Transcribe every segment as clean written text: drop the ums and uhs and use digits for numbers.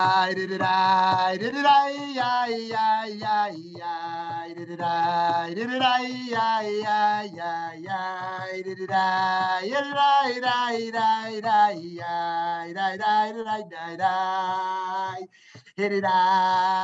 I did it, I did it, I did it, I did it, I did it, I did it, hit it, I hit it, I did it, I hit it, I did it, I hit it, I did it, I did it, I hit it, I did it, I hit it,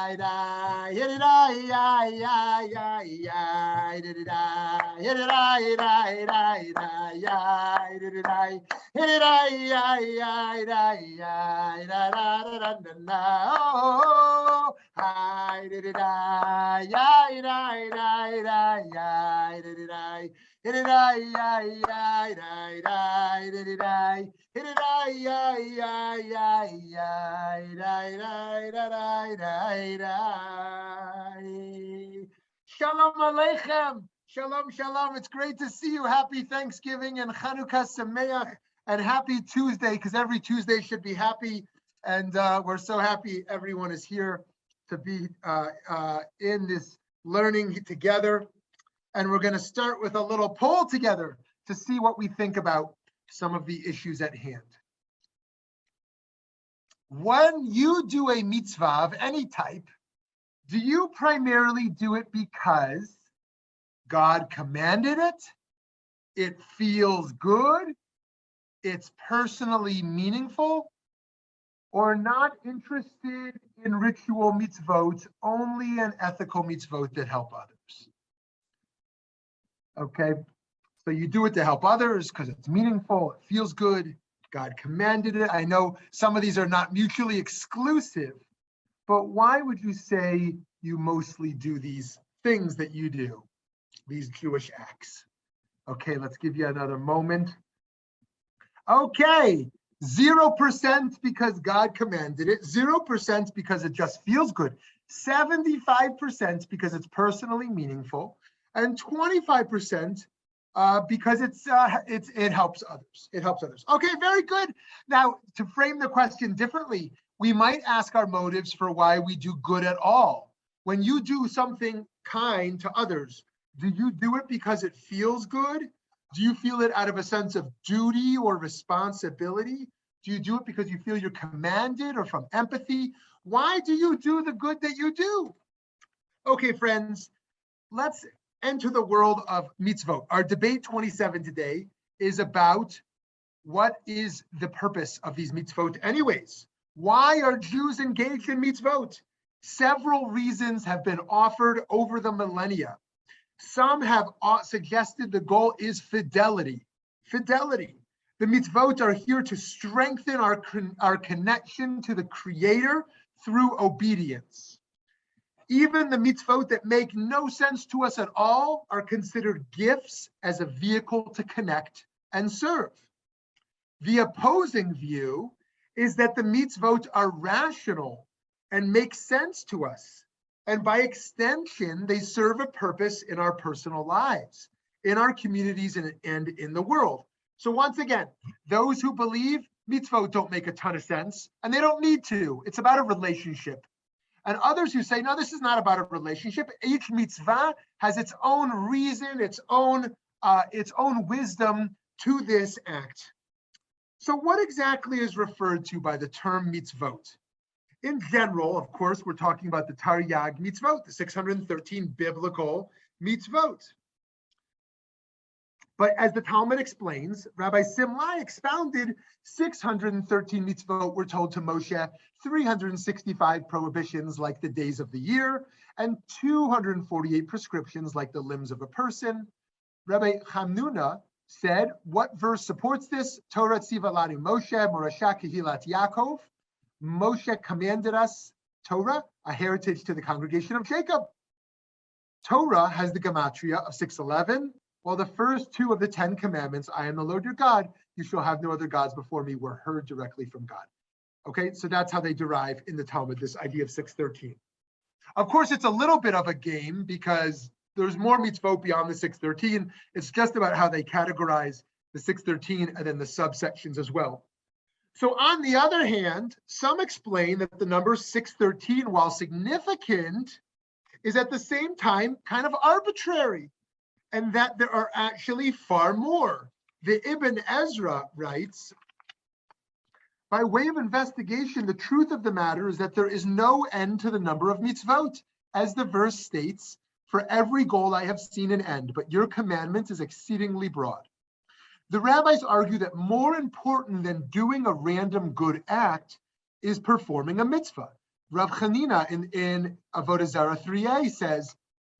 Shalom Aleichem. Shalom, shalom. It's great to see you. Happy Thanksgiving and Chanukah Sameach, and happy Tuesday, because every Tuesday should be happy. And we're so happy everyone is here to be in this learning together. And we're going to start with a little poll together to see what we think about some of the issues at hand. When you do a mitzvah of any type, do you primarily do it because God commanded it, it feels good, it's personally meaningful, or not interested in ritual mitzvot, only an ethical mitzvot that help others? Okay, so you do it to help others because it's meaningful, it feels good, God commanded it. I know some of these are not mutually exclusive, but why would you say you mostly do these things that you do, these Jewish acts? Okay, let's give you another moment. Okay, 0% because God commanded it, 0% because it just feels good, 75% because it's personally meaningful, and 25% because it helps others. It helps others. Okay, very good. Now, to frame the question differently, we might ask our motives for why we do good at all. When you do something kind to others, do you do it because it feels good? Do you feel it out of a sense of duty or responsibility? Do you do it because you feel you're commanded or from empathy? Why do you do the good that you do? Okay, friends, let's enter the world of mitzvot. Our debate 27 today is about what is the purpose of these mitzvot anyways. Why are Jews engaged in mitzvot? Several reasons have been offered over the millennia. Some have suggested the goal is fidelity. Fidelity. The mitzvot are here to strengthen our connection to the Creator through obedience. Even the mitzvot that make no sense to us at all are considered gifts as a vehicle to connect and serve. The opposing view is that the mitzvot are rational and make sense to us. And by extension, they serve a purpose in our personal lives, in our communities, and in the world. So once again, those who believe mitzvot don't make a ton of sense, and they don't need to. It's about a relationship. And others who say, no, this is not about a relationship. Each mitzvah has its own reason, its own wisdom to this act. So what exactly is referred to by the term mitzvot? In general, of course, we're talking about the Taryag mitzvot, the 613 biblical mitzvot. But as the Talmud explains, Rabbi Simlai expounded 613 mitzvot were told to Moshe, 365 prohibitions like the days of the year, and 248 prescriptions like the limbs of a person. Rabbi Hamnuna said, what verse supports this? Torah tziva lanu Moshe, Morasha kehilat Yaakov. Moshe commanded us, Torah, a heritage to the congregation of Jacob. Torah has the gematria of 611, while the first two of the 10 commandments, I am the Lord your God, you shall have no other gods before me, were heard directly from God. Okay, so that's how they derive in the Talmud, this idea of 613. Of course, it's a little bit of a game because there's more mitzvot beyond the 613. It's just about how they categorize the 613 and then the subsections as well. So on the other hand, some explain that the number 613, while significant, is at the same time kind of arbitrary, and that there are actually far more. The Ibn Ezra writes, By way of investigation, the truth of the matter is that there is no end to the number of mitzvot. As the verse states, for every goal I have seen an end, but your commandment is exceedingly broad. The rabbis argue that more important than doing a random good act is performing a mitzvah. Rav Chanina in Avodah Zarah 3a says,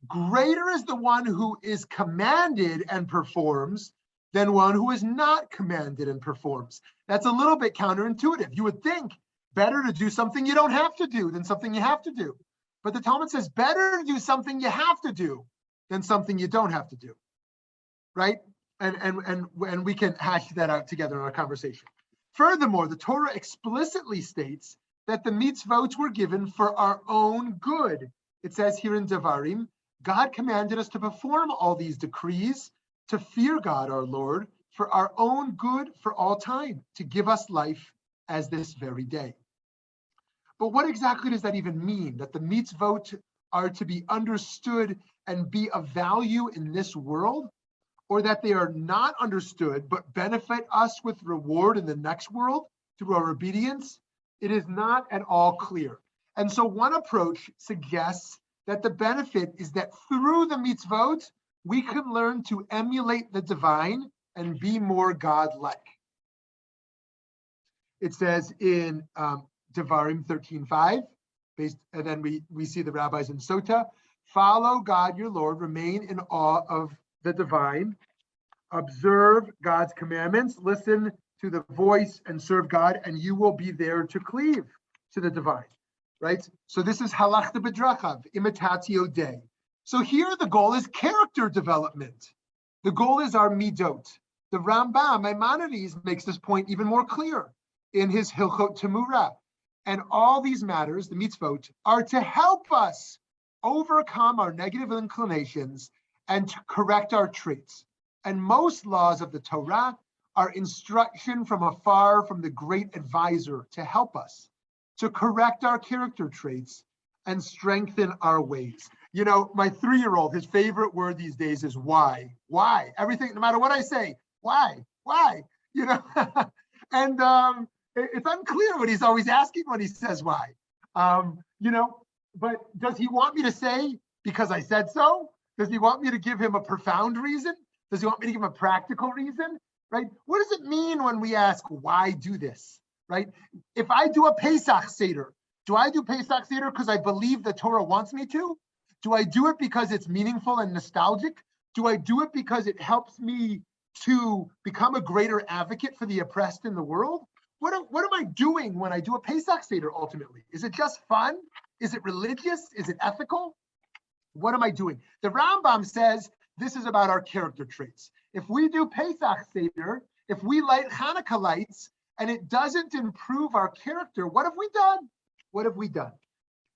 greater is the one who is commanded and performs than one who is not commanded and performs. That's a little bit counterintuitive. You would think better to do something you don't have to do than something you have to do. But the Talmud says better to do something you have to do than something you don't have to do, right? And we can hash that out together in our conversation. Furthermore, the Torah explicitly states that the mitzvot were given for our own good. It says here in Devarim, God commanded us to perform all these decrees, to fear God our Lord, for our own good for all time, to give us life as this very day. But what exactly does that even mean? That the mitzvot are to be understood and be of value in this world? Or that they are not understood but benefit us with reward in the next world through our obedience? It is not at all clear. And so one approach suggests that the benefit is that through the mitzvot, we can learn to emulate the divine and be more God-like. It says in Devarim 13:5, and then we see the rabbis in Sota, follow God your Lord, remain in awe of the divine, observe God's commandments, listen to the voice and serve God, and you will be there to cleave to the divine, right? So this is halachta b'drachav, imitatio Dei. So here the goal is character development. The goal is our midot. The Rambam, Maimonides, makes this point even more clear in his Hilchot Temurah. And all these matters, the mitzvot, are to help us overcome our negative inclinations and to correct our traits. And most laws of the Torah are instruction from afar from the great advisor to help us, to correct our character traits and strengthen our ways. You know, my 3-year-old, his favorite word these days is why. Why? Everything, no matter what I say, why? You know, and it's unclear what he's always asking when he says why. You know, but does he want me to say because I said so? Does he want me to give him a profound reason? Does he want me to give him a practical reason? Right? What does it mean when we ask, why do this? Right? If I do a Pesach Seder, do I do Pesach Seder because I believe the Torah wants me to? Do I do it because it's meaningful and nostalgic? Do I do it because it helps me to become a greater advocate for the oppressed in the world? What am I doing when I do a Pesach Seder ultimately? Is it just fun? Is it religious? Is it ethical? What am I doing? The Rambam says this is about our character traits. If we do Pesach Seder, if we light Hanukkah lights, and it doesn't improve our character, what have we done? What have we done?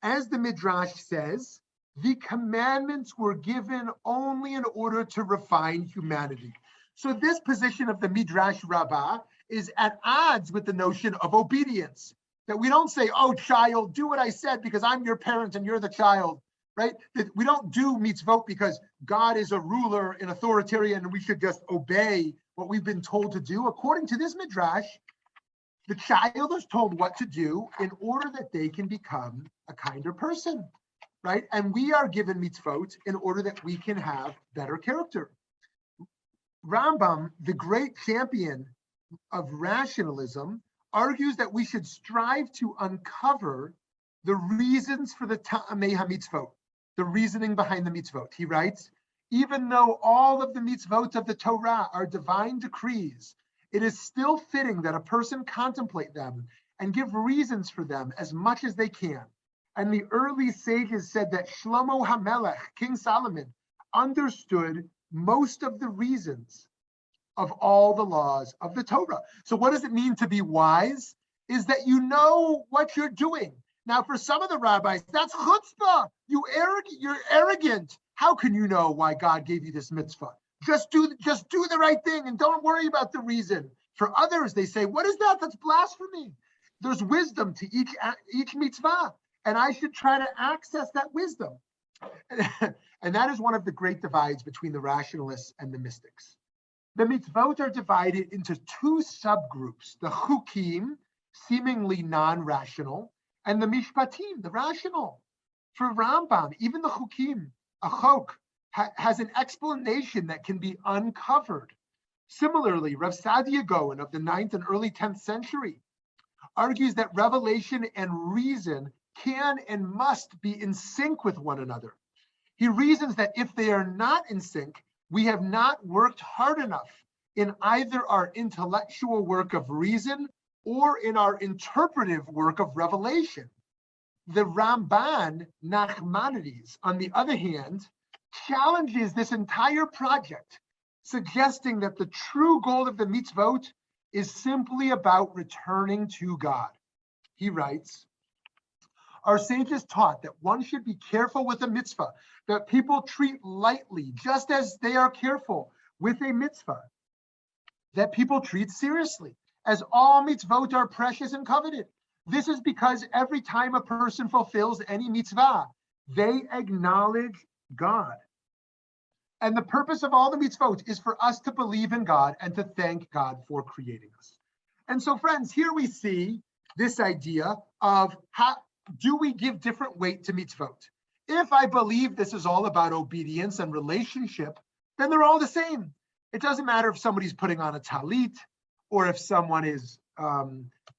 As the Midrash says, the commandments were given only in order to refine humanity. So this position of the Midrash Rabbah is at odds with the notion of obedience. That we don't say, oh, child, do what I said because I'm your parent and you're the child, right? That we don't do mitzvot because God is a ruler and authoritarian and we should just obey what we've been told to do. According to this Midrash, the child is told what to do in order that they can become a kinder person, right? And we are given mitzvot in order that we can have better character. Rambam, the great champion of rationalism, argues that we should strive to uncover the reasons for the ta'amei ha-mitzvot, the reasoning behind the mitzvot. He writes, even though all of the mitzvot of the Torah are divine decrees, it is still fitting that a person contemplate them and give reasons for them as much as they can. And the early sages said that Shlomo HaMelech, King Solomon, understood most of the reasons of all the laws of the Torah. So what does it mean to be wise? Is that you know what you're doing. Now, for some of the rabbis, that's chutzpah. You're arrogant. How can you know why God gave you this mitzvah? Just do the right thing and don't worry about the reason. For others, they say, what is that? That's blasphemy. There's wisdom to each mitzvah, and I should try to access that wisdom. And that is one of the great divides between the rationalists and the mystics. The mitzvot are divided into 2 subgroups, the chukim, seemingly non-rational, and the mishpatim, the rational. For Rambam, even the chukim, a chok, has an explanation that can be uncovered. Similarly, Rav Sadia Gaon of the 9th and early 10th century argues that revelation and reason can and must be in sync with one another. He reasons that if they are not in sync, we have not worked hard enough in either our intellectual work of reason or in our interpretive work of revelation. The Ramban Nachmanides, on the other hand, challenges this entire project, suggesting that the true goal of the mitzvot is simply about returning to God. He writes, our sages taught that one should be careful with a mitzvah that people treat lightly, just as they are careful with a mitzvah that people treat seriously, as all mitzvot are precious and coveted. This is because every time a person fulfills any mitzvah, they acknowledge God. And the purpose of all the mitzvot is for us to believe in God and to thank God for creating us. And so, friends, here we see this idea of how do we give different weight to mitzvot? If I believe this is all about obedience and relationship, then they're all the same. It doesn't matter if somebody's putting on a talit, or if someone is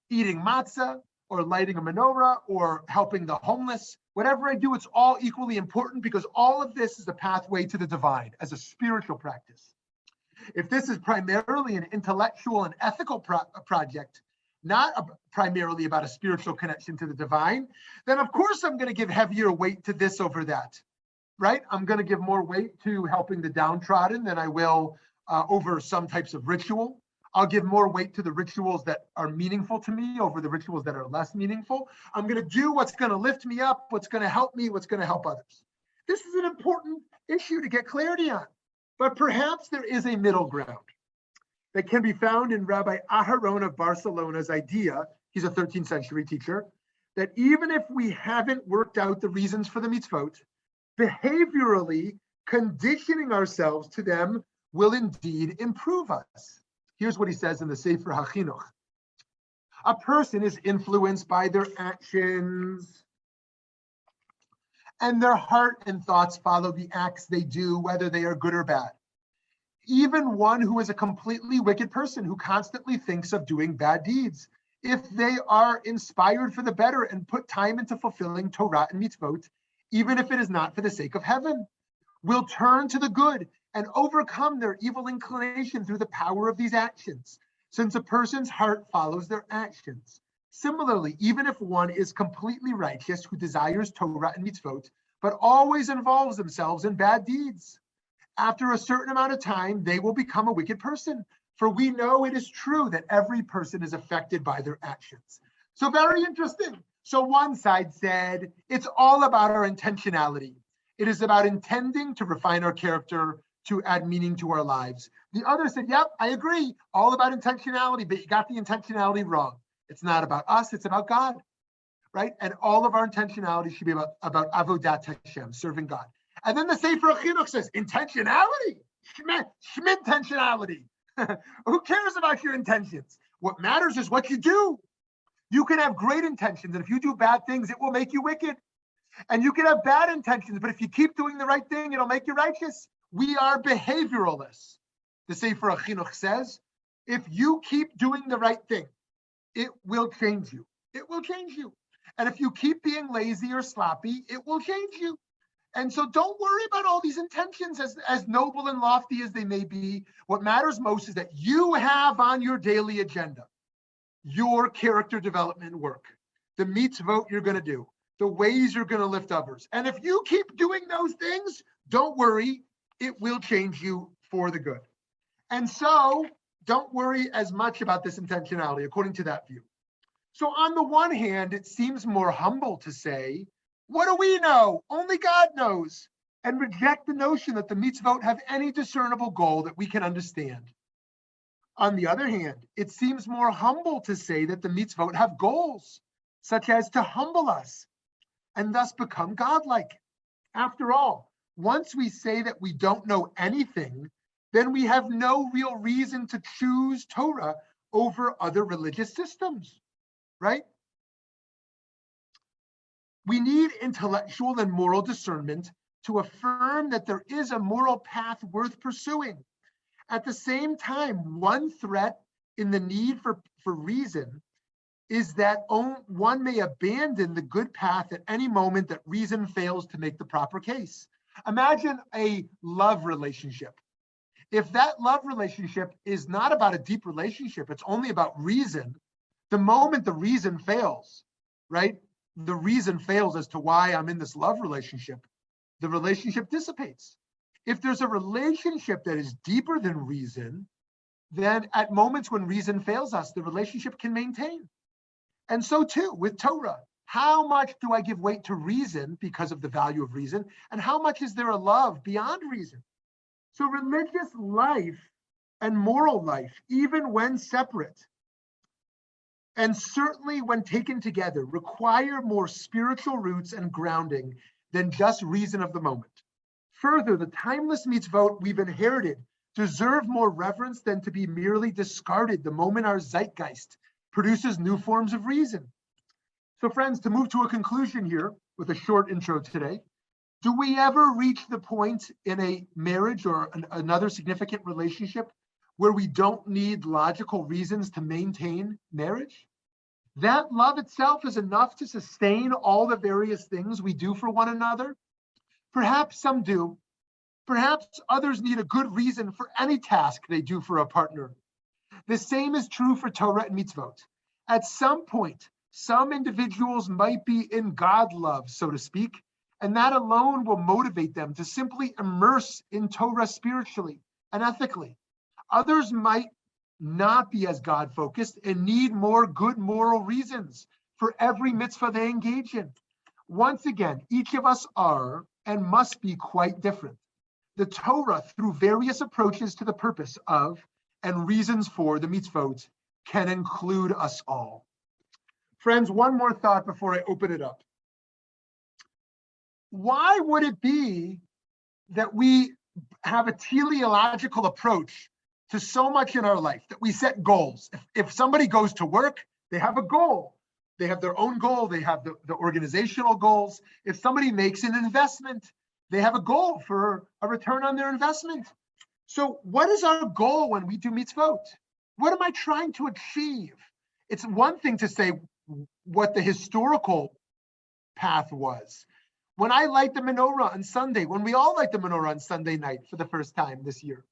eating matzah, or lighting a menorah, or helping the homeless. Whatever I do, it's all equally important because all of this is a pathway to the divine as a spiritual practice. If this is primarily an intellectual and ethical project, not primarily about a spiritual connection to the divine, then of course I'm going to give heavier weight to this over that, right? I'm going to give more weight to helping the downtrodden than I will over some types of ritual. I'll give more weight to the rituals that are meaningful to me over the rituals that are less meaningful. I'm going to do what's going to lift me up, what's going to help me, what's going to help others. This is an important issue to get clarity on, but perhaps there is a middle ground that can be found in Rabbi Aharon of Barcelona's idea, he's a 13th century teacher, that even if we haven't worked out the reasons for the mitzvot, behaviorally conditioning ourselves to them will indeed improve us. Here's what he says in the Sefer HaChinuch. A person is influenced by their actions, and their heart and thoughts follow the acts they do, whether they are good or bad. Even one who is a completely wicked person who constantly thinks of doing bad deeds, if they are inspired for the better and put time into fulfilling Torah and mitzvot, even if it is not for the sake of heaven, will turn to the good and overcome their evil inclination through the power of these actions, since a person's heart follows their actions. Similarly, even if one is completely righteous who desires Torah and mitzvot, but always involves themselves in bad deeds, after a certain amount of time, they will become a wicked person. For we know it is true that every person is affected by their actions. So very interesting. So one side said, it's all about our intentionality. It is about intending to refine our character, to add meaning to our lives. The other said, yep, I agree, all about intentionality, but you got the intentionality wrong. It's not about us, it's about God, right? And all of our intentionality should be about avodat Hashem, serving God. And then the Sefer HaChinuch says, intentionality, schmintentionality. Who cares about your intentions? What matters is what you do. You can have great intentions, and if you do bad things, it will make you wicked. And you can have bad intentions, but if you keep doing the right thing, it'll make you righteous. We are behavioralists. The Sefer HaChinuch says, if you keep doing the right thing, it will change you. It will change you. And if you keep being lazy or sloppy, it will change you. And so don't worry about all these intentions, as noble and lofty as they may be. What matters most is that you have on your daily agenda your character development work, the mitzvot you're going to do, the ways you're going to lift others. And if you keep doing those things, don't worry, it will change you for the good. And so don't worry as much about this intentionality, according to that view. So on the one hand, it seems more humble to say, what do we know? Only God knows. And reject the notion that the mitzvot have any discernible goal that we can understand. On the other hand, it seems more humble to say that the mitzvot have goals, such as to humble us and thus become godlike. After all, once we say that we don't know anything, then we have no real reason to choose Torah over other religious systems. right? We need intellectual and moral discernment to affirm that there is a moral path worth pursuing. At the same time, one threat in the need for reason is that one may abandon the good path at any moment that reason fails to make the proper case. Imagine a love relationship. If that love relationship is not about a deep relationship, it's only about reason, the moment the reason fails, right? The reason fails as to why I'm in this love relationship, the relationship dissipates. If there's a relationship that is deeper than reason, then at moments when reason fails us, the relationship can maintain. And so too with Torah. How much do I give weight to reason because of the value of reason? And how much is there a love beyond reason? So religious life and moral life, even when separate, and certainly when taken together, require more spiritual roots and grounding than just reason of the moment. Further, the timeless mitzvot we've inherited deserve more reverence than to be merely discarded the moment our zeitgeist produces new forms of reason. So friends, to move to a conclusion here with a short intro today, do we ever reach the point in a marriage or another significant relationship where we don't need logical reasons to maintain marriage? That love itself is enough to sustain all the various things we do for one another? Perhaps some do. Perhaps others need a good reason for any task they do for a partner. The same is true for Torah and mitzvot. At some point, some individuals might be in God love, so to speak, and that alone will motivate them to simply immerse in Torah spiritually and ethically. Others might not be as God-focused and need more good moral reasons for every mitzvah they engage in. Once again, each of us are and must be quite different. The Torah, through various approaches to the purpose of and reasons for the mitzvot, can include us all. Friends, one more thought before I open it up. Why would it be that we have a teleological approach to so much in our life, that we set goals? If somebody goes to work, they have a goal. They have their own goal. They have the organizational goals. If somebody makes an investment, they have a goal for a return on their investment. So what is our goal when we do mitzvot? What am I trying to achieve? It's one thing to say what the historical path was. When I light the menorah on Sunday, when we all light the menorah on Sunday night for the first time this year,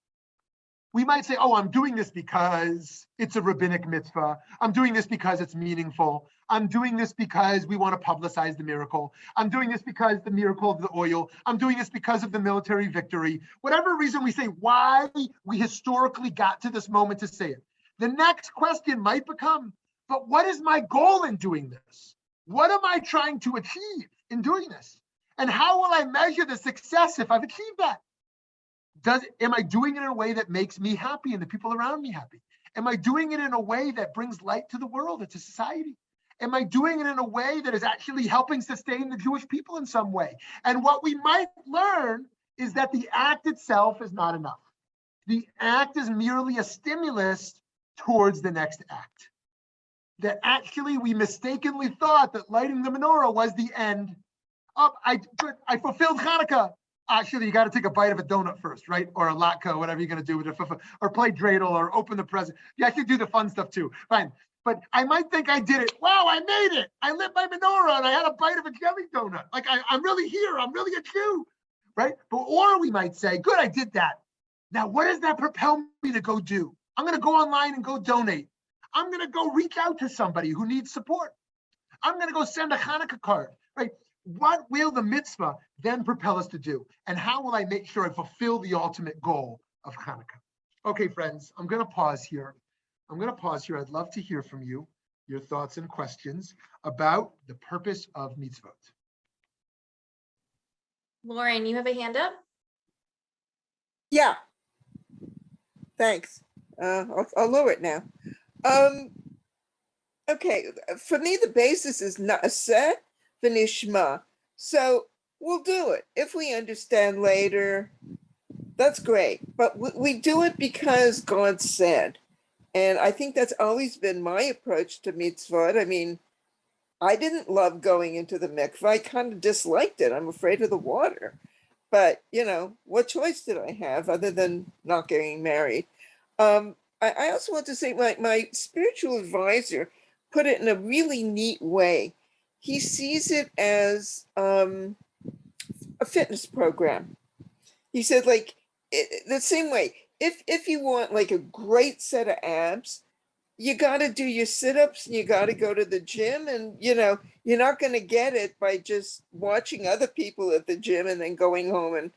we might say, oh, I'm doing this because it's a rabbinic mitzvah. I'm doing this because it's meaningful. I'm doing this because we want to publicize the miracle. I'm doing this because the miracle of the oil. I'm doing this because of the military victory. Whatever reason we say why we historically got to this moment to say it. The next question might become, but what is my goal in doing this? What am I trying to achieve in doing this? And how will I measure the success if I've achieved that? Am I doing it in a way that makes me happy and the people around me happy? Am I doing it in a way that brings light to the world and to society? Am I doing it in a way that is actually helping sustain the Jewish people in some way? And what we might learn is that the act itself is not enough. The act is merely a stimulus towards the next act. That actually we mistakenly thought that lighting the menorah was the end. Oh, I fulfilled Hanukkah. Actually, you got to take a bite of a donut first, right? Or a latke, whatever you're going to do with it, or play dreidel, or open the present. You actually do the fun stuff too. Fine. But I might think I did it. Wow, I made it. I lit my menorah and I had a bite of a jelly donut. Like I'm really here. I'm really a Jew, right? Or we might say, good, I did that. Now, what does that propel me to go do? I'm going to go online and go donate. I'm going to go reach out to somebody who needs support. I'm going to go send a Hanukkah card, right? What will the mitzvah then propel us to do? And how will I make sure I fulfill the ultimate goal of Hanukkah? Okay, friends, I'm going to pause here. I'd love to hear from you, your thoughts and questions about the purpose of mitzvot. Lauren, you have a hand up? Yeah. Thanks. I'll lower it now. Okay, for me, the basis is na'aseh v'nishma. So we'll do it. If we understand later, that's great. But we do it because God said. And I think that's always been my approach to mitzvot. I mean, I didn't love going into the mikveh. I kind of disliked it. I'm afraid of the water. But, what choice did I have other than not getting married? I also want to say my spiritual advisor put it in a really neat way. He sees it as a fitness program. He said, like, the same way, if you want like a great set of abs, you got to do your sit-ups and you got to go to the gym, and you're not going to get it by just watching other people at the gym and then going home and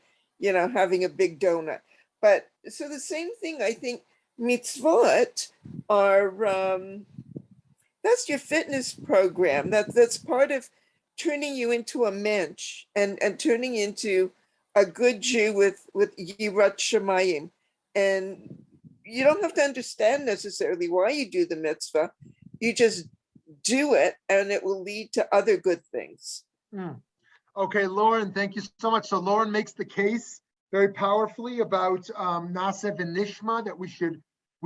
having a big donut. But so the same thing, I think mitzvot are that's your fitness program. That's part of turning you into a mensch and turning into a good Jew with yirat shamayim. And you don't have to understand necessarily why you do the mitzvah. You just do it, and it will lead to other good things. Okay, Lauren, thank you so much. So Lauren makes the case very powerfully about Nasev and Nishma, that we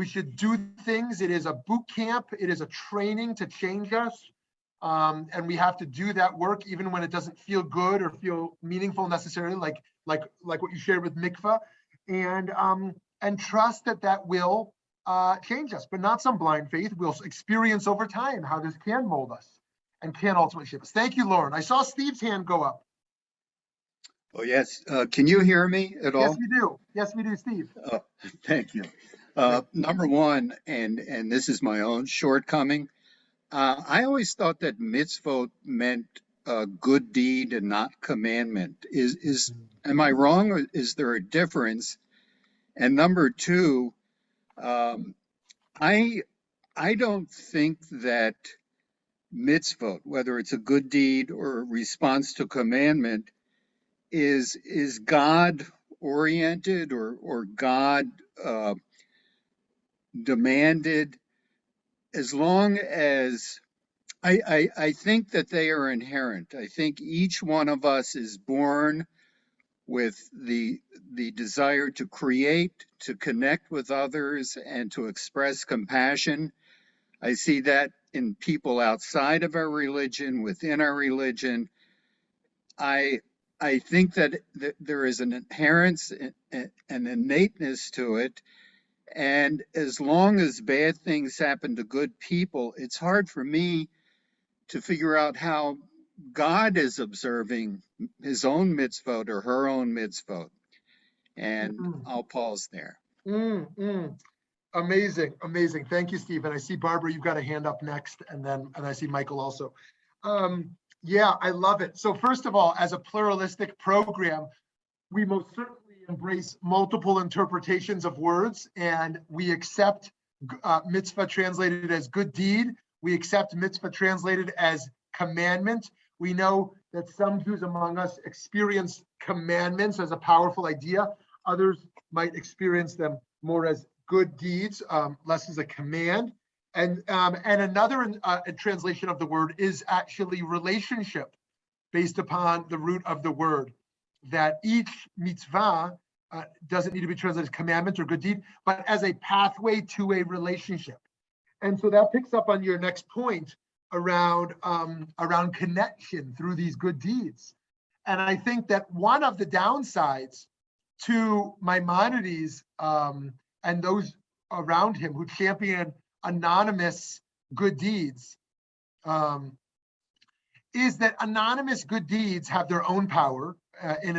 should do things. It is a boot camp. It is a training to change us. And we have to do that work even when it doesn't feel good or feel meaningful necessarily, like what you shared with mikvah, and trust that will change us, but not some blind faith. We'll experience over time how this can mold us and can ultimately shape us. Thank you, Lauren. I saw Steve's hand go up. Oh, yes. Can you hear me at all? Yes, we do. Yes, we do, Steve. Thank you. Number one, and this is my own shortcoming, I always thought that mitzvot meant a good deed and not commandment. Am I wrong, or is there a difference? And number two, I don't think that mitzvot, whether it's a good deed or a response to commandment, is God oriented or God demanded, as long as I think that they are inherent. I think each one of us is born with the desire to create, to connect with others, and to express compassion. I see that in people outside of our religion, within our religion. I think that there is an inherence, an innateness to it. And as long as bad things happen to good people, it's hard for me to figure out how God is observing his own mitzvot or her own mitzvot. And I'll pause there. Amazing, amazing. Thank you, Steve. And I see Barbara, you've got a hand up next, and I see Michael also. Yeah, I love it. So first of all, as a pluralistic program, we most certainly embrace multiple interpretations of words, and we accept mitzvah translated as good deed. We accept mitzvah translated as commandment. We know that some Jews among us experience commandments as a powerful idea. Others might experience them more as good deeds, less as a command. And another translation of the word is actually relationship, based upon the root of the word, that each mitzvah doesn't need to be translated as commandment or good deed, but as a pathway to a relationship. And so that picks up on your next point around connection through these good deeds. And I think that one of the downsides to Maimonides and those around him who champion anonymous good deeds is that anonymous good deeds have their own power in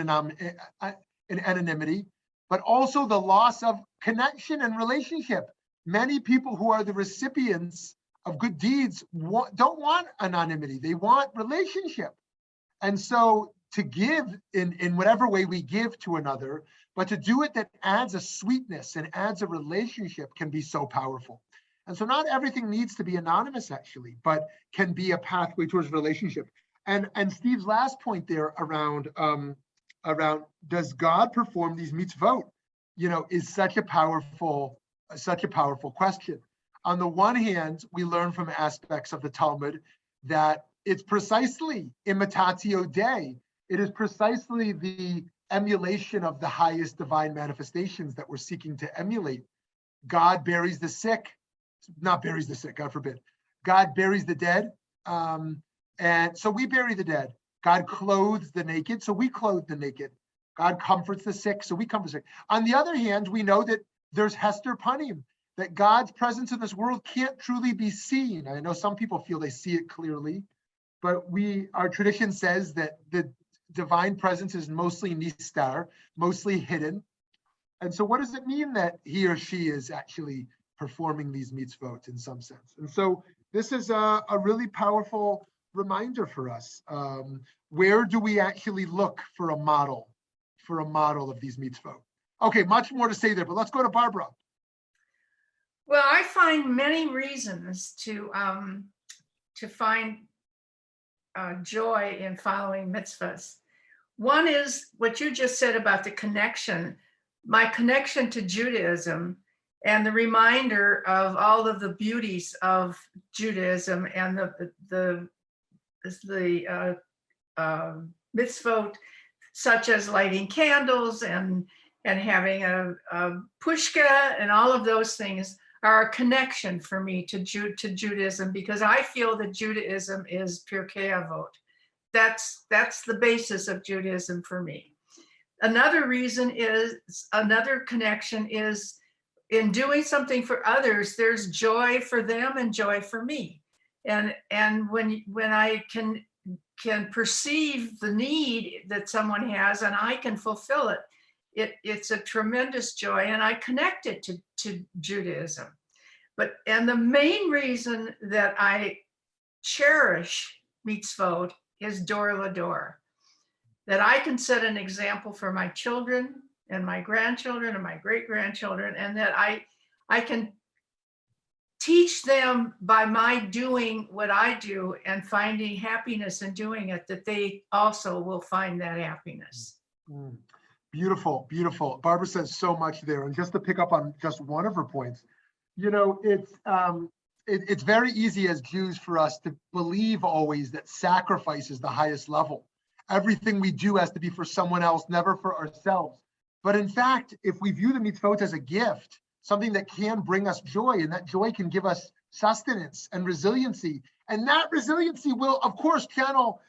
anonymity, but also the loss of connection and relationship. Many people who are the recipients of good deeds don't want anonymity. They want relationship. And so to give in whatever way we give to another, but to do it that adds a sweetness and adds a relationship can be so powerful. And so not everything needs to be anonymous, actually, but can be a pathway towards relationship. And Steve's last point there around does God perform these mitzvot, is such a powerful question. On the one hand, we learn from aspects of the Talmud that it's precisely imitatio Dei. It is precisely the emulation of the highest divine manifestations that we're seeking to emulate. God buries the sick. not buries the sick, God forbid. God buries the dead. And so we bury the dead. God clothes the naked, so we clothe the naked. God comforts the sick, so we comfort the sick. On the other hand, we know that there's Hester Panim, that God's presence in this world can't truly be seen. I know some people feel they see it clearly, but our tradition says that the divine presence is mostly nistar, mostly hidden. And so what does it mean that he or she is actually performing these mitzvot in some sense? And so this is a really powerful reminder for us. Where do we actually look for a model of these mitzvot? Okay, much more to say there, but let's go to Barbara. Well, I find many reasons to find joy in following mitzvahs. One is what you just said about the connection, my connection to Judaism, and the reminder of all of the beauties of Judaism and the mitzvot, such as lighting candles and having a pushka, and all of those things are a connection for me to Judaism, because I feel that Judaism is Pirkei Avot. That's the basis of Judaism for me. Another connection is in doing something for others, there's joy for them and joy for me. And when I can perceive the need that someone has and I can fulfill it, it's a tremendous joy, and I connect it to Judaism. And the main reason that I cherish mitzvot is dor lador, that I can set an example for my children and my grandchildren and my great-grandchildren, and that I can teach them by my doing what I do and finding happiness in doing it, that they also will find that happiness. Beautiful, beautiful. Barbara says so much there. And just to pick up on just one of her points, it's very easy as Jews for us to believe always that sacrifice is the highest level. Everything we do has to be for someone else, never for ourselves. But in fact, if we view the mitzvot as a gift, something that can bring us joy, and that joy can give us sustenance and resiliency, and that resiliency will, of course, channel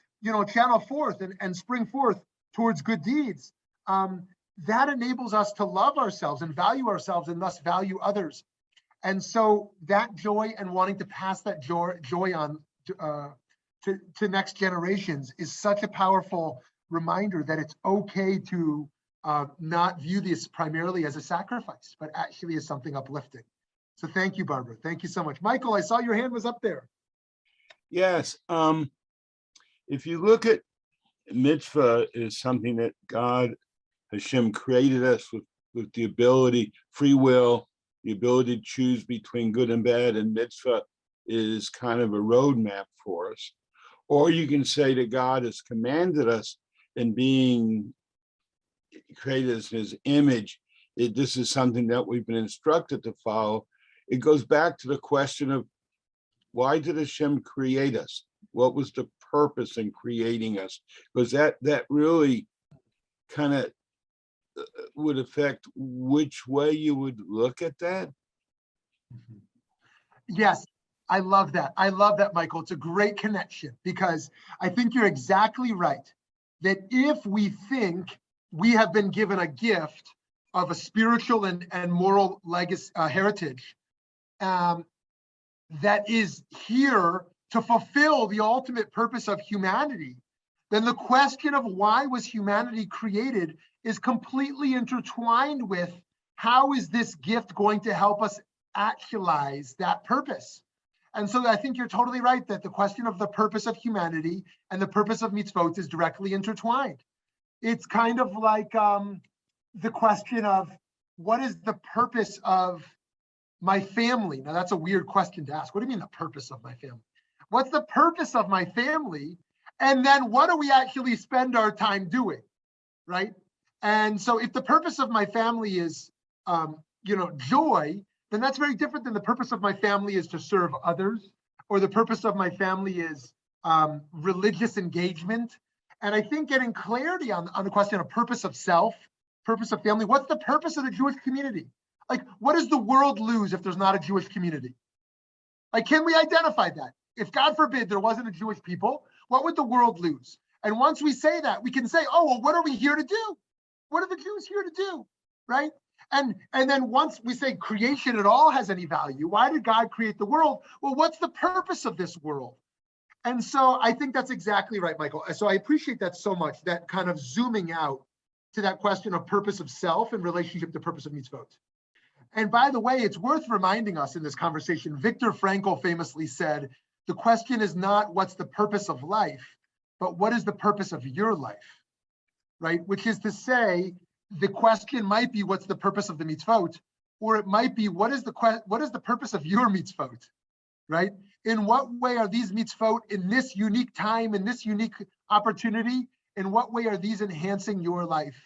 forth and spring forth towards good deeds. That enables us to love ourselves and value ourselves, and thus value others. And so that joy and wanting to pass that joy on to next generations is such a powerful reminder that it's okay to not view this primarily as a sacrifice, but actually as something uplifting. So thank you, Barbara. Thank you so much. Michael, I saw your hand was up there. Yes. If you look at mitzvah is something that God, Hashem, created us with the ability, free will, the ability to choose between good and bad, and mitzvah is kind of a roadmap for us. Or you can say that God has commanded us, in being created as his image, this is something that we've been instructed to follow. It goes back to the question of, why did Hashem create us? What was the purpose in creating us? Because that really kind of would affect which way you would look at that. Yes, I love that. I love that, Michael. It's a great connection, because I think you're exactly right. That if we think we have been given a gift of a spiritual and moral legacy, heritage, that is here to fulfill the ultimate purpose of humanity, then the question of why was humanity created is completely intertwined with how is this gift going to help us actualize that purpose. And so I think you're totally right that the question of the purpose of humanity and the purpose of mitzvot is directly intertwined. It's kind of like the question of, what is the purpose of my family? Now that's a weird question to ask. What do you mean the purpose of my family? What's the purpose of my family? And then what do we actually spend our time doing, right? And so if the purpose of my family is, joy, then that's very different than the purpose of my family is to serve others, or the purpose of my family is religious engagement. And I think getting clarity on the question of purpose of self, purpose of family, what's the purpose of the Jewish community? Like, what does the world lose if there's not a Jewish community? Like, can we identify that? If God forbid there wasn't a Jewish people, what would the world lose? And once we say that, we can say, oh, well, what are we here to do? What are the Jews here to do, right? And then once we say creation at all has any value, why did God create the world? Well, what's the purpose of this world? And so I think that's exactly right, Michael. So I appreciate that so much, that kind of zooming out to that question of purpose of self in relationship to purpose of mitzvot. And by the way, it's worth reminding us in this conversation, Viktor Frankl famously said, the question is not what's the purpose of life, but what is the purpose of your life, right? Which is to say, the question might be what's the purpose of the mitzvot, or it might be what is the purpose of your mitzvot, right? In what way are these mitzvot in this unique time, in this unique opportunity, in what way are these enhancing your life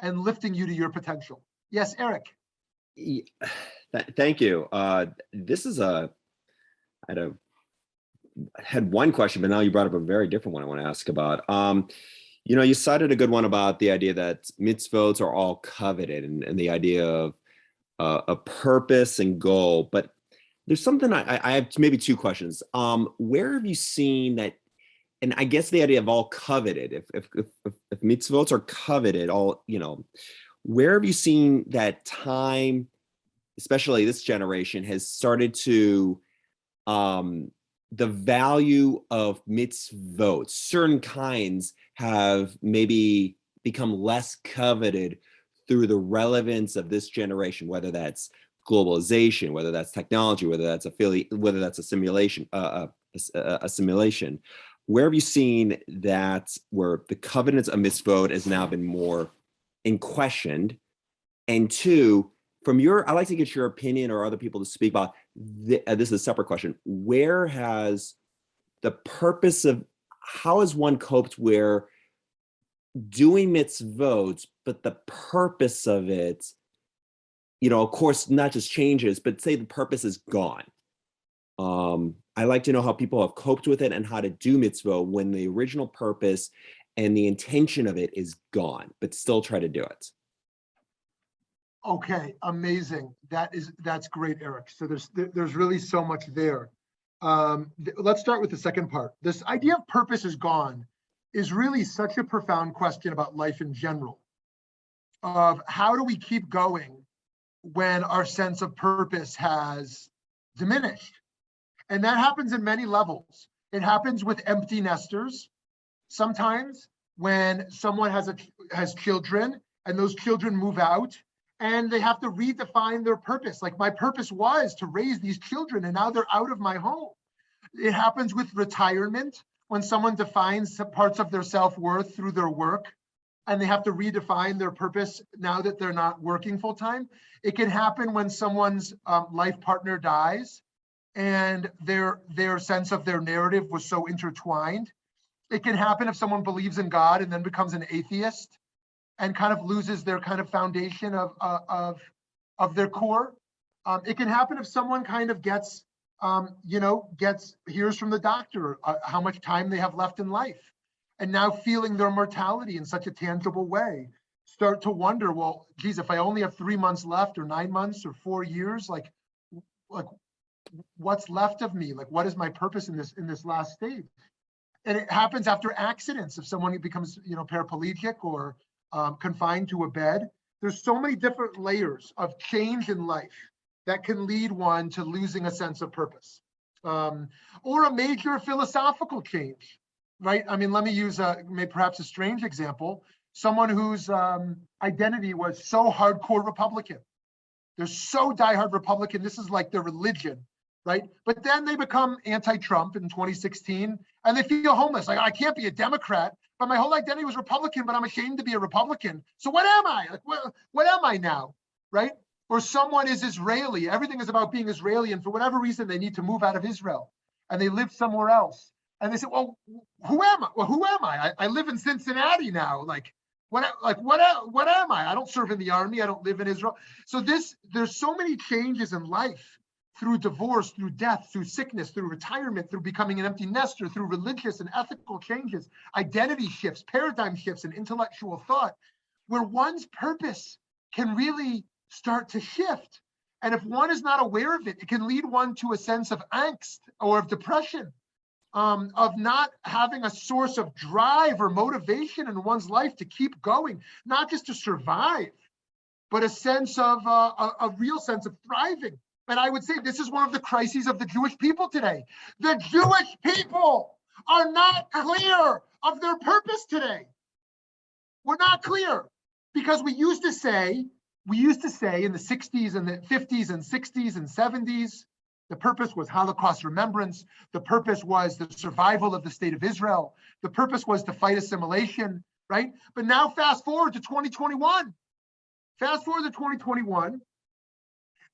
and lifting you to your potential? Yes, Eric. Thank you. This is I had one question, but now you brought up a very different one I want to ask about. You cited a good one about the idea that mitzvot are all coveted and the idea of a purpose and goal. But there's something I have maybe two questions. Where have you seen that? And I guess the idea of all coveted, if mitzvot are coveted, all, where have you seen that time, especially this generation, has started to the value of mitzvot, certain kinds have maybe become less coveted through the relevance of this generation, whether that's globalization, whether that's technology, whether that's whether that's a simulation, assimilation. Where have you seen that where the covenants of mitzvot has now been more in questioned? And two, I'd like to get your opinion or other people to speak about, this is a separate question. Where has the purpose of, how has one coped where doing mitzvot, but the purpose of it, of course, not just changes, but say the purpose is gone. I like to know how people have coped with it and how to do mitzvot when the original purpose and the intention of it is gone, but still try to do it. Okay, amazing. That's great, Eric. So there's really so much there. Let's start with the second part. This idea of purpose is gone is really such a profound question about life in general, of how do we keep going when our sense of purpose has diminished? And that happens in many levels. It happens with empty nesters. Sometimes when someone has children and those children move out, and they have to redefine their purpose. Like, my purpose was to raise these children and now they're out of my home. It happens with retirement, when someone defines parts of their self-worth through their work and they have to redefine their purpose now that they're not working full-time. It can happen when someone's life partner dies and their sense of their narrative was so intertwined. It can happen if someone believes in God and then becomes an atheist and kind of loses their kind of foundation of their core. It can happen if someone kind of hears from the doctor how much time they have left in life, and now feeling their mortality in such a tangible way, start to wonder, well, geez, if I only have 3 months left, or 9 months, or 4 years, like what's left of me? Like, what is my purpose in this last stage? And it happens after accidents. If someone becomes, paraplegic or confined to a bed. There's so many different layers of change in life that can lead one to losing a sense of purpose, or a major philosophical change, right? I mean, let me use perhaps a strange example. Someone whose identity was so hardcore Republican. They're so diehard Republican. This is like their religion, right? But then they become anti-Trump in 2016 and they feel homeless. Like, I can't be a Democrat, but my whole identity was Republican, but I'm ashamed to be a Republican. So what am I? Like, what am I now, right? Or someone is Israeli. Everything is about being Israeli. And for whatever reason, they need to move out of Israel and they live somewhere else. And they say, well, who am I? Well, who am I? I live in Cincinnati now. What am I? I don't serve in the army. I don't live in Israel. So there's so many changes in life, through divorce, through death, through sickness, through retirement, through becoming an empty nester, through religious and ethical changes, identity shifts, paradigm shifts, and intellectual thought, where one's purpose can really start to shift. And if one is not aware of it, it can lead one to a sense of angst or of depression, of not having a source of drive or motivation in one's life to keep going, not just to survive, but a sense of a real sense of thriving. And I would say this is one of the crises of the Jewish people today. The Jewish people are not clear of their purpose today. We're not clear because we used to say in the 60s and the 50s and 60s and 70s, the purpose was Holocaust remembrance. The purpose was the survival of the state of Israel. The purpose was to fight assimilation, right? But now fast forward to 2021. Fast forward to 2021,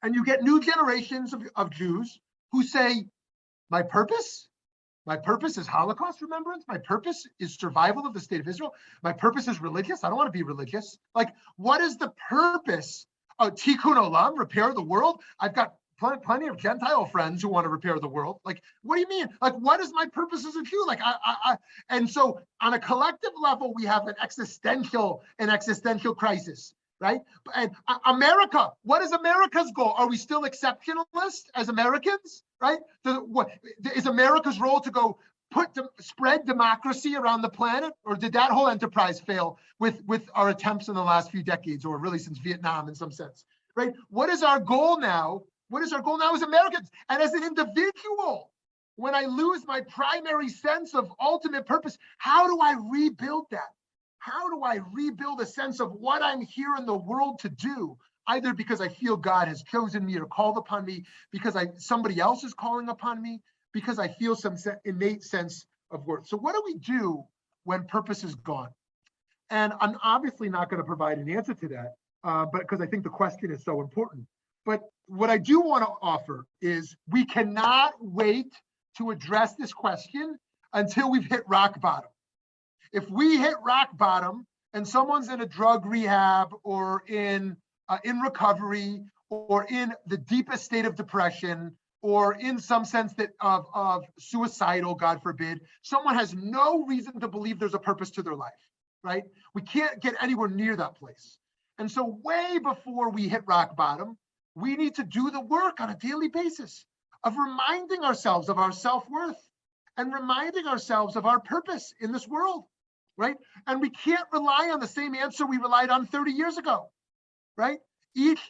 and you get new generations of Jews who say, my purpose is Holocaust remembrance. My purpose is survival of the state of Israel. My purpose is religious. I don't want to be religious. Like, what is the purpose of Tikkun Olam, repair the world? I've got plenty of Gentile friends who want to repair the world. Like, what do you mean? Like, what is my purpose as a Jew? Like, and so on a collective level, we have an existential crisis. Right? And America, what is America's goal? Are we still exceptionalists as Americans? Right? What is America's role to go spread democracy around the planet? Or did that whole enterprise fail with our attempts in the last few decades, or really since Vietnam in some sense? Right? What is our goal now? What is our goal now as Americans? And as an individual, when I lose my primary sense of ultimate purpose, how do I rebuild that? How do I rebuild a sense of what I'm here in the world to do? Either because I feel God has chosen me or called upon me, because somebody else is calling upon me, because I feel some innate sense of worth. So what do we do when purpose is gone? And I'm obviously not going to provide an answer to that, but because I think the question is so important. But what I do want to offer is we cannot wait to address this question until we've hit rock bottom. If we hit rock bottom and someone's in a drug rehab or in recovery or in the deepest state of depression or in some sense that of suicidal, God forbid, someone has no reason to believe there's a purpose to their life, right? We can't get anywhere near that place. And so way before we hit rock bottom, we need to do the work on a daily basis of reminding ourselves of our self-worth and reminding ourselves of our purpose in this world. Right? And we can't rely on the same answer we relied on 30 years ago, right? Each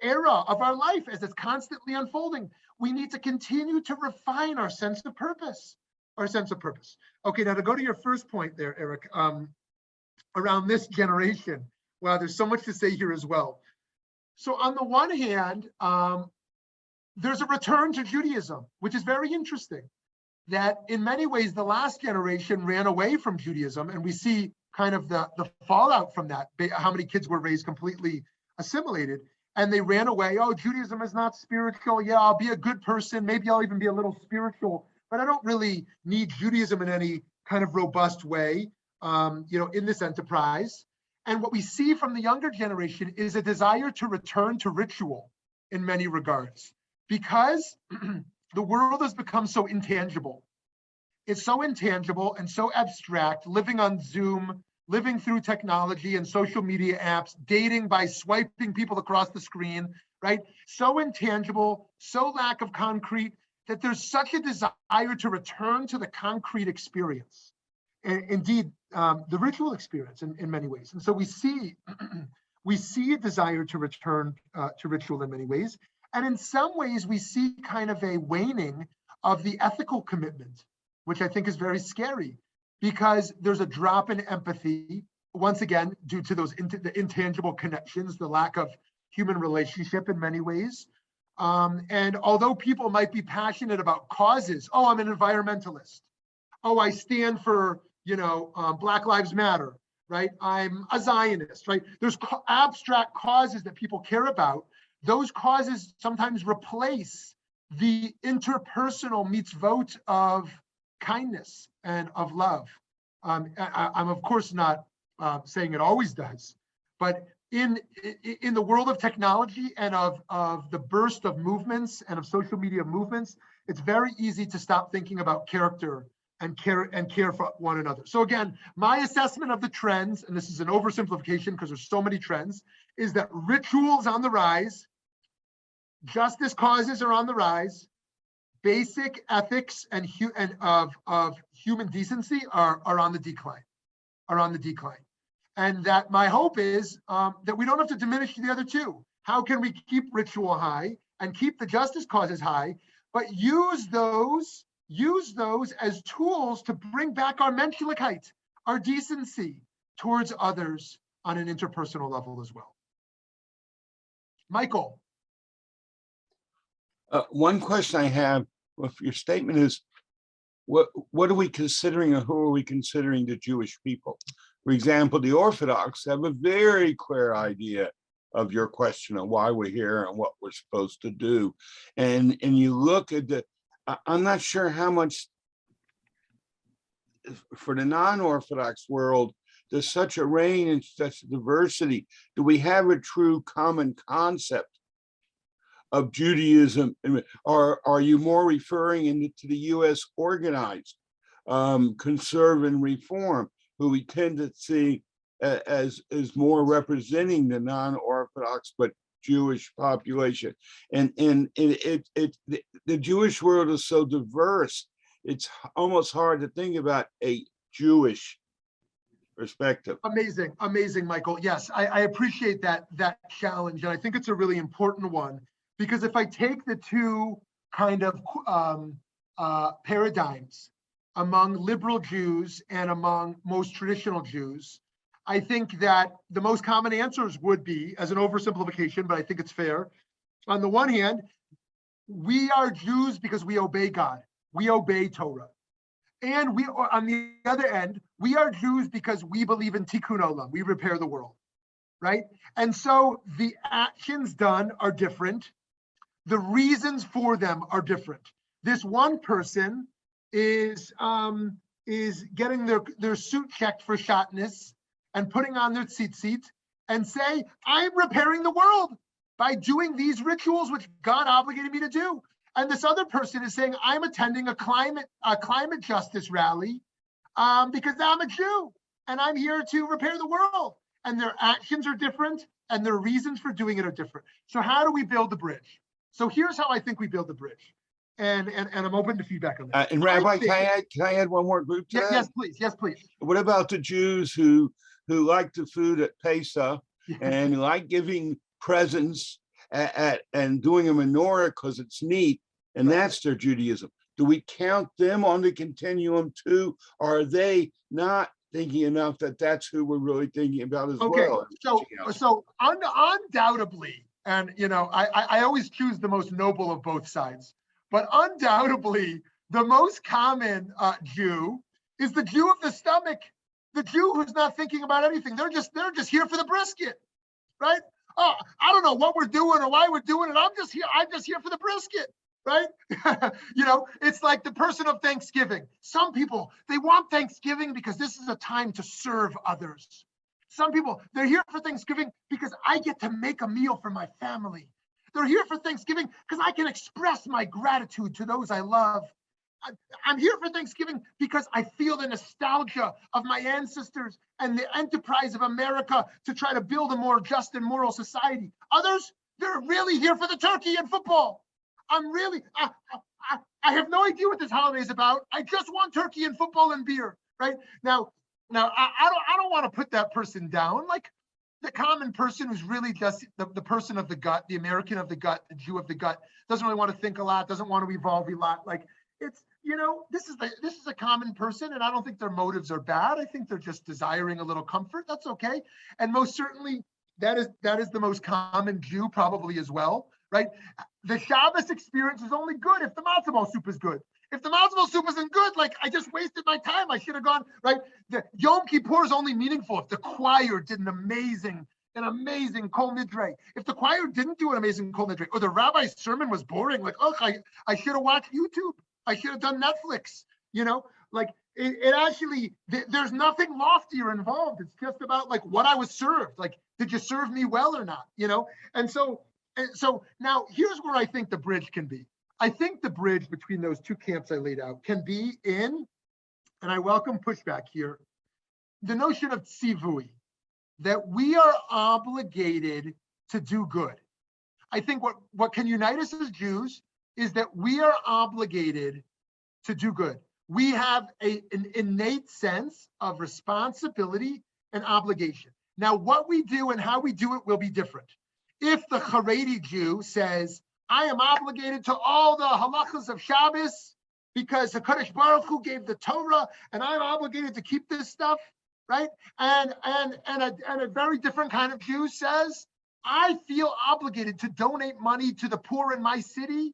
era of our life, as it's constantly unfolding, we need to continue to refine our sense of purpose, Okay, now to go to your first point there, Eric, around this generation. Wow, there's so much to say here as well. So on the one hand, there's a return to Judaism, which is very interesting. That in many ways, the last generation ran away from Judaism, and we see kind of the fallout from that, how many kids were raised completely assimilated, and they ran away. Oh, Judaism is not spiritual. Yeah, I'll be a good person. Maybe I'll even be a little spiritual, but I don't really need Judaism in any kind of robust way, in this enterprise. And what we see from the younger generation is a desire to return to ritual in many regards, because the world has become so intangible. It's so intangible and so abstract, living on Zoom, living through technology and social media apps, dating by swiping people across the screen, right? So intangible, so lack of concrete, that there's such a desire to return to the concrete experience. And indeed, the ritual experience in many ways. And so we see a desire to return to ritual in many ways. And in some ways, we see kind of a waning of the ethical commitment, which I think is very scary, because there's a drop in empathy, once again, due to the intangible connections, the lack of human relationship in many ways. And although people might be passionate about causes, oh, I'm an environmentalist. Oh, I stand for, Black Lives Matter, right? I'm a Zionist, right? There's abstract causes that people care about. Those causes sometimes replace the interpersonal mitzvot of kindness and of love. I'm of course not saying it always does, but in the world of technology and of the burst of movements and of social media movements, it's very easy to stop thinking about character and care for one another. So again, my assessment of the trends, and this is an oversimplification because there's so many trends, is that rituals on the rise, Justice causes are on the rise. Basic ethics and of human decency are on the decline. And that my hope is that we don't have to diminish the other two. How can we keep ritual high and keep the justice causes high, but use those as tools to bring back our menschlichkeit, our decency towards others on an interpersonal level as well. Michael. One question I have with your statement is, what are we considering, or who are we considering the Jewish people? For example, the Orthodox have a very clear idea of your question of why we're here and what we're supposed to do. And you look at I'm not sure how much for the non-Orthodox world, there's such a range and such diversity. Do we have a true common concept of Judaism, or are you more referring to the U.S. organized conservative and reform, who we tend to see as more representing the non-Orthodox but Jewish population? And the Jewish world is so diverse, it's almost hard to think about a Jewish perspective. Amazing, Michael. Yes, I appreciate that challenge, and I think it's a really important one. Because if I take the two kind of paradigms among liberal Jews and among most traditional Jews, I think that the most common answers would be, as an oversimplification, but I think it's fair. On the one hand, we are Jews because we obey God. We obey Torah. And we, on the other end, we are Jews because we believe in tikkun olam. We repair the world, right? And so the actions done are different. The reasons for them are different. This one person is getting their suit checked for shotness and putting on their tzitzit and say, I'm repairing the world by doing these rituals which God obligated me to do. And this other person is saying, I'm attending a climate justice rally because I'm a Jew and I'm here to repair the world. And their actions are different and their reasons for doing it are different. So how do we build the bridge? So here's how I think we build the bridge, and I'm open to feedback on that. And Rabbi, can I add one more group to that? Yes, please. Yes, please. What about the Jews who like the food at Pesach and like giving presents and doing a menorah because it's neat, and that's their Judaism? Do we count them on the continuum too, or are they not thinking enough that that's who we're really thinking about as well? So undoubtedly. And, I always choose the most noble of both sides, but undoubtedly the most common Jew is the Jew of the stomach, the Jew who's not thinking about anything. They're just here for the brisket, right? Oh, I don't know what we're doing or why we're doing it. I'm just here for the brisket, right? It's like the person of Thanksgiving. Some people, they want Thanksgiving because this is a time to serve others. Some people, they're here for Thanksgiving because I get to make a meal for my family. They're here for Thanksgiving because I can express my gratitude to those I love. I'm here for Thanksgiving because I feel the nostalgia of my ancestors and the enterprise of America to try to build a more just and moral society. Others, they're really here for the turkey and football. I have no idea what this holiday is about. I just want turkey and football and beer, right? Now, I don't want to put that person down. Like the common person who's really just the person of the gut, the American of the gut, the Jew of the gut, doesn't really want to think a lot, doesn't want to evolve a lot. Like it's, this is a common person, and I don't think their motives are bad. I think they're just desiring a little comfort. That's okay. And most certainly that is the most common Jew probably as well, right? The Shabbos experience is only good if the matzo ball soup is good. If the matzo ball soup isn't good, like I just wasted my time. I should have gone, right? The Yom Kippur is only meaningful if the choir did an amazing Kol Nidre. If the choir didn't do an amazing Kol Nidre, or the rabbi's sermon was boring, like, oh, I should have watched YouTube. I should have done Netflix. Like it actually, there's nothing loftier involved. It's just about like what I was served. Like, did you serve me well or not? And so now here's where I think the bridge can be. I think the bridge between those two camps I laid out can be in, and I welcome pushback here, the notion of tzivui, that we are obligated to do good. I think what can unite us as Jews is that we are obligated to do good. We have an innate sense of responsibility and obligation. Now, what we do and how we do it will be different. If the Haredi Jew says, I am obligated to all the halachas of Shabbos because the Kadosh Baruch Hu gave the Torah, and I'm obligated to keep this stuff, right? And a very different kind of Jew says, I feel obligated to donate money to the poor in my city,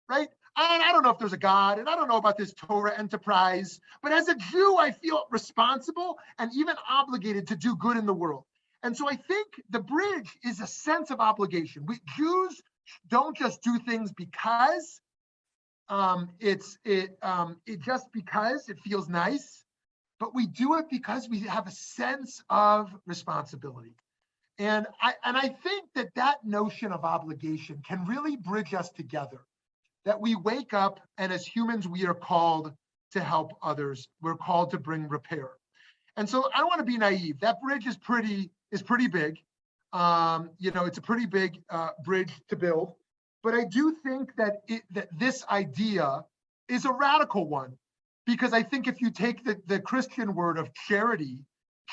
right? And I don't know if there's a God, and I don't know about this Torah enterprise, but as a Jew, I feel responsible and even obligated to do good in the world. And so I think the bridge is a sense of obligation. We Jews don't just do things because it just because it feels nice, but we do it because we have a sense of responsibility. And I think that notion of obligation can really bridge us together. That we wake up, and as humans, we are called to help others. We're called to bring repair. And so I don't want to be naive. That bridge is pretty big. It's a pretty big bridge to build. But I do think that this idea is a radical one, because I think if you take the Christian word of charity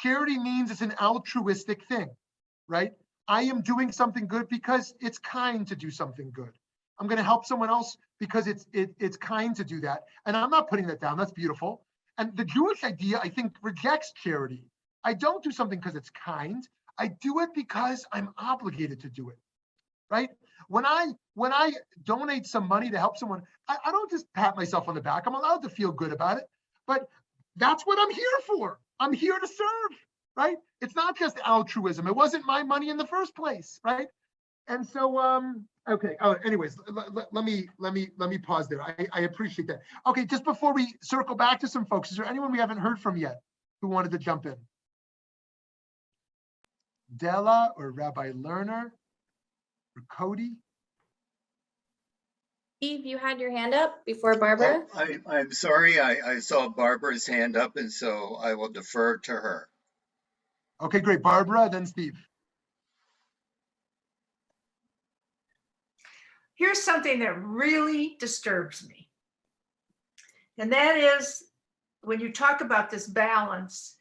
means it's an altruistic thing, right? I am doing something good because it's kind to do something good. I'm going to help someone else because it's kind to do that. And I'm not putting that down. That's beautiful. And the Jewish idea, I think, rejects charity. I don't do something because it's kind. I do it because I'm obligated to do it, right? When I donate some money to help someone, I don't just pat myself on the back. I'm allowed to feel good about it, but that's what I'm here for. I'm here to serve, right? It's not just altruism. It wasn't my money in the first place, right? And so, okay. Oh, anyways, let me pause there. I appreciate that. Okay, just before we circle back to some folks, is there anyone we haven't heard from yet who wanted to jump in? Della or Rabbi Lerner or Cody? Steve, you had your hand up before Barbara. I'm sorry, I saw Barbara's hand up, and so I will defer to her. Okay, great. Barbara, then Steve. Here's something that really disturbs me. And that is when you talk about this balance,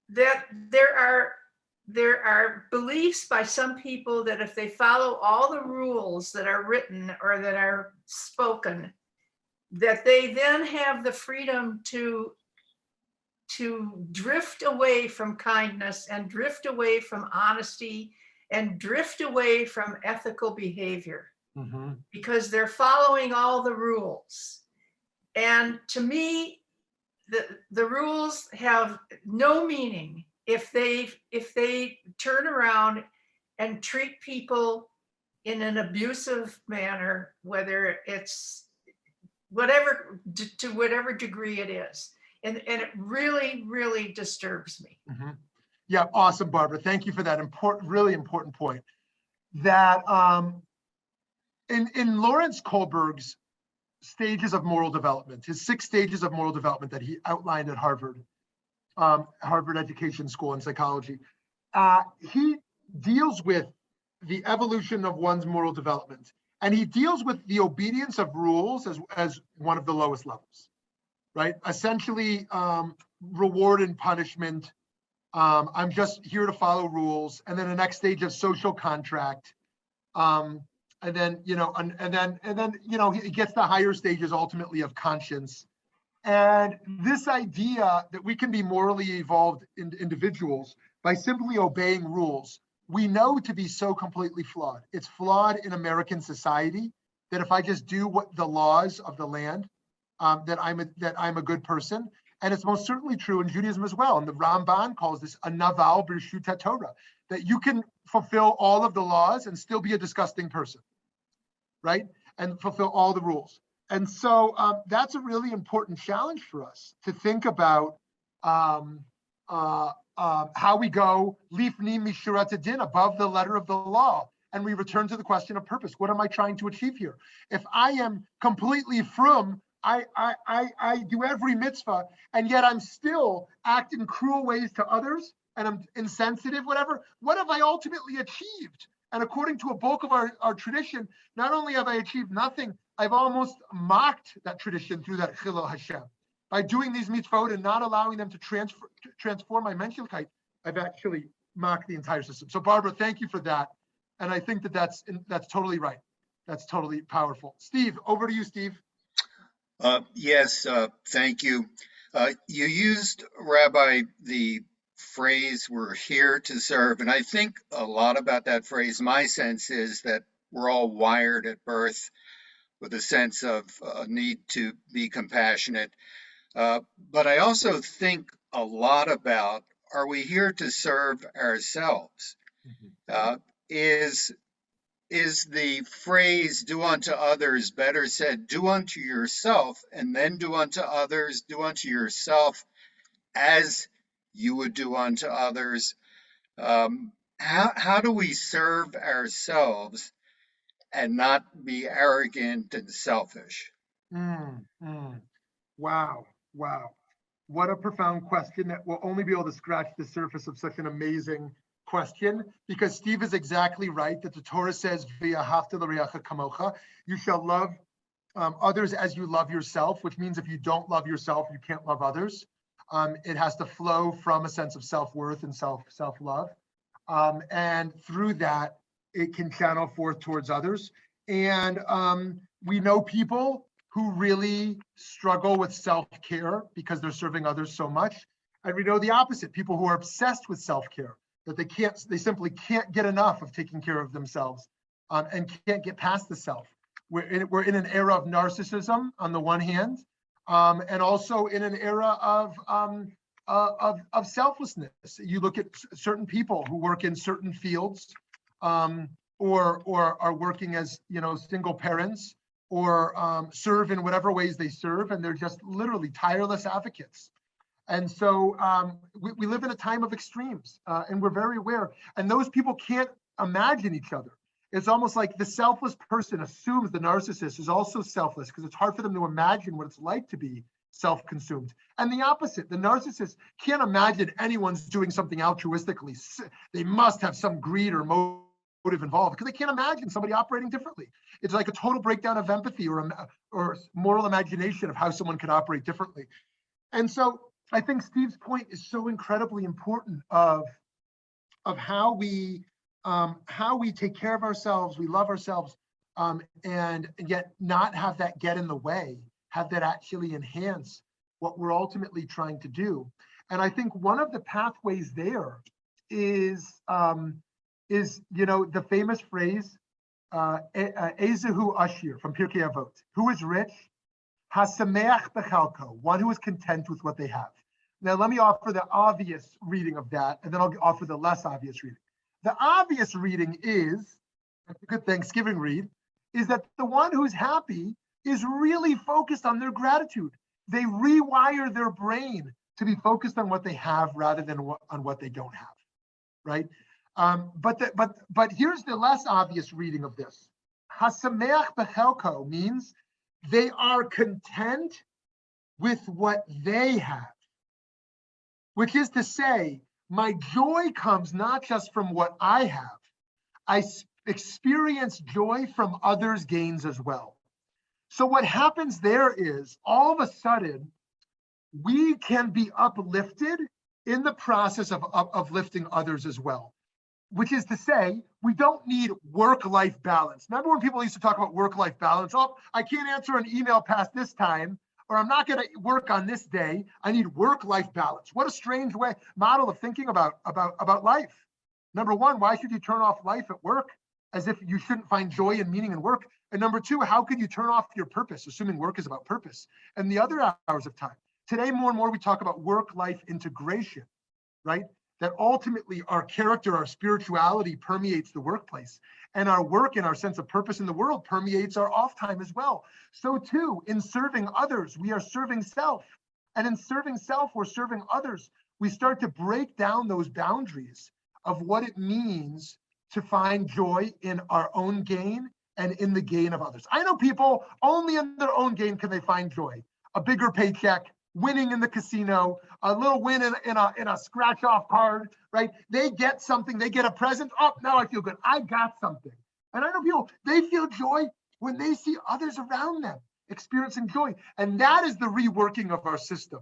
that there are beliefs by some people that if they follow all the rules that are written or that are spoken, that they then have the freedom to drift away from kindness and drift away from honesty and drift away from ethical behavior, because they're following all the rules. And to me, the rules have no meaning if they turn around and treat people in an abusive manner, whether it's to whatever degree it is. And it really, really disturbs me. Yeah, awesome, Barbara. Thank you for that really important point. That in Lawrence Kohlberg's stages of moral development, his 6 stages of moral development that he outlined at Harvard Education School in psychology, he deals with the evolution of one's moral development, and he deals with the obedience of rules as one of the lowest levels, right? Essentially, reward and punishment. I'm just here to follow rules, and then the next stage of social contract, and then he gets the higher stages ultimately of conscience. And this idea that we can be morally evolved individuals by simply obeying rules, we know to be so completely flawed. It's flawed in American society that if I just do what the laws of the land, that I'm a good person. And it's most certainly true in Judaism as well. And the Ramban calls this a naval b'reshut haTorah, that you can fulfill all of the laws and still be a disgusting person, right? And fulfill all the rules. And so that's a really important challenge for us to think about how we go lifni mishurat din, above the letter of the law, and we return to the question of purpose. What am I trying to achieve here? If I am completely frum, I do every mitzvah, and yet I'm still acting cruel ways to others, and I'm insensitive, whatever. What have I ultimately achieved? And according to a bulk of our tradition, not only have I achieved nothing, I've almost mocked that tradition through that Chilul Hashem. By doing these mitzvot and not allowing them to transform my menschlichkeit, I've actually mocked the entire system. So Barbara, thank you for that. And I think that that's totally right. That's totally powerful. Steve, over to you, Steve. Yes, thank you. You used, Rabbi, the phrase, we're here to serve. And I think a lot about that phrase. My sense is that we're all wired at birth with a sense of need to be compassionate. But I also think a lot about, are we here to serve ourselves? Is the phrase do unto others better said, do unto yourself, and then do unto others, do unto yourself as you would do unto others? How do we serve ourselves and not be arrogant and selfish? Wow. What a profound question that will only be able to scratch the surface of such an amazing question, because Steve is exactly right that the Torah says, "V'ahavta l'reacha kamocha," you shall love others as you love yourself, which means if you don't love yourself, you can't love others. It has to flow from a sense of self-worth and self-love. And through that, it can channel forth towards others. And we know people who really struggle with self-care because they're serving others so much. And we know the opposite, people who are obsessed with self-care, that they simply can't get enough of taking care of themselves and can't get past the self. We're in an era of narcissism on the one hand, and also in an era of selflessness. You look at certain people who work in certain fields, or are working as single parents, or serve in whatever ways they serve, and they're just literally tireless advocates. And so we live in a time of extremes, and we're very aware. And those people can't imagine each other. It's almost like the selfless person assumes the narcissist is also selfless, because it's hard for them to imagine what it's like to be self-consumed. And the opposite, the narcissist can't imagine anyone's doing something altruistically. They must have some greed or motive involved, because they can't imagine somebody operating differently. It's like a total breakdown of empathy or moral imagination of how someone could operate differently. And so I think Steve's point is so incredibly important of how we take care of ourselves, we love ourselves, and yet not have that get in the way, have that actually enhance what we're ultimately trying to do. And I think one of the pathways there is the famous phrase, Ezehu Ashir from Pirkei Avot, who is rich? Hasameach bechalko, one who is content with what they have. Now, let me offer the obvious reading of that, and then I'll offer the less obvious reading. The obvious reading is, a good Thanksgiving read, is that the one who's happy is really focused on their gratitude. They rewire their brain to be focused on what they have rather than on what they don't have, right? But here's the less obvious reading of this. Hasameach bechelko means they are content with what they have, which is to say, my joy comes not just from what I have. I experience joy from others' gains as well. So what happens there is, all of a sudden, we can be uplifted in the process of uplifting others as well. Which is to say, we don't need work-life balance. Remember when people used to talk about work-life balance? Oh, I can't answer an email past this time, or I'm not going to work on this day. I need work-life balance. What a strange model of thinking about life. Number one, why should you turn off life at work as if you shouldn't find joy and meaning in work? And number two, how can you turn off your purpose, assuming work is about purpose, and the other hours of time? Today, more and more, we talk about work-life integration, right? That ultimately our character, our spirituality permeates the workplace, and our work and our sense of purpose in the world permeates our off time as well. So too, in serving others, we are serving self. And in serving self, we're serving others. We start to break down those boundaries of what it means to find joy in our own gain and in the gain of others. I know people, only in their own gain can they find joy. A bigger paycheck, winning in the casino, a little win in a scratch off card, right? They get something, they get a present. Oh, now I feel good. I got something. And I know people, they feel joy when they see others around them experiencing joy. And that is the reworking of our system.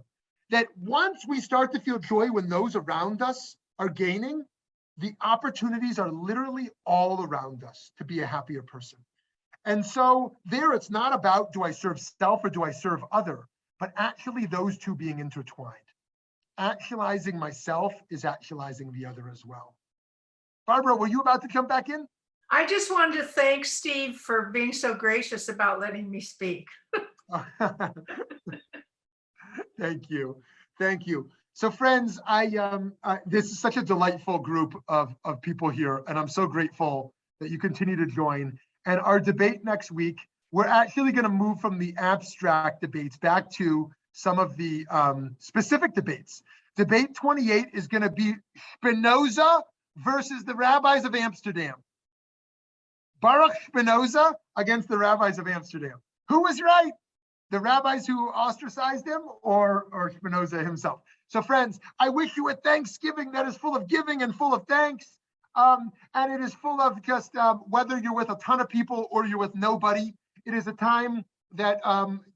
That once we start to feel joy when those around us are gaining, the opportunities are literally all around us to be a happier person. And so there, it's not about, do I serve self or do I serve other, but actually those two being intertwined. Actualizing myself is actualizing the other as well. Barbara, were you about to jump back in? I just wanted to thank Steve for being so gracious about letting me speak. Thank you. Thank you. So friends, this is such a delightful group of people here, and I'm so grateful that you continue to join. And our debate next week, we're actually going to move from the abstract debates back to some of the specific debates. Debate 28 is going to be Spinoza versus the rabbis of Amsterdam. Baruch Spinoza against the rabbis of Amsterdam. Who was right? The rabbis who ostracized him or Spinoza himself? So friends, I wish you a Thanksgiving that is full of giving and full of thanks. And it is full of just whether you're with a ton of people or you're with nobody, it is a time that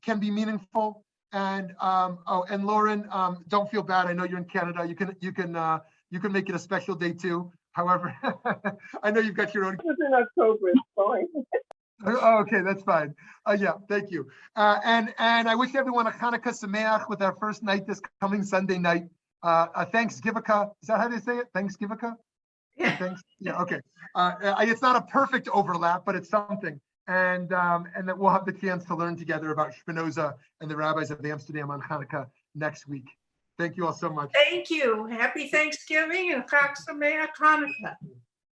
can be meaningful. And and Lauren, don't feel bad. I know you're in Canada. You can make it a special day too. However, I know you've got your own. It's in October, it's fine. Oh, okay, that's fine. Yeah, thank you. And I wish everyone a Hanukkah Sameach with our first night this coming Sunday night. A Thanksgivika. Is that how they say it? Thanksgivika? Yeah. Thanks. Yeah, okay. It's not a perfect overlap, but it's something. And that we'll have the chance to learn together about Spinoza and the rabbis of Amsterdam on Hanukkah next week. Thank you all so much. Thank you. Happy Thanksgiving and Chag Sameach Hanukkah.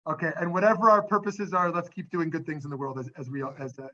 Okay, and whatever our purposes are, let's keep doing good things in the world as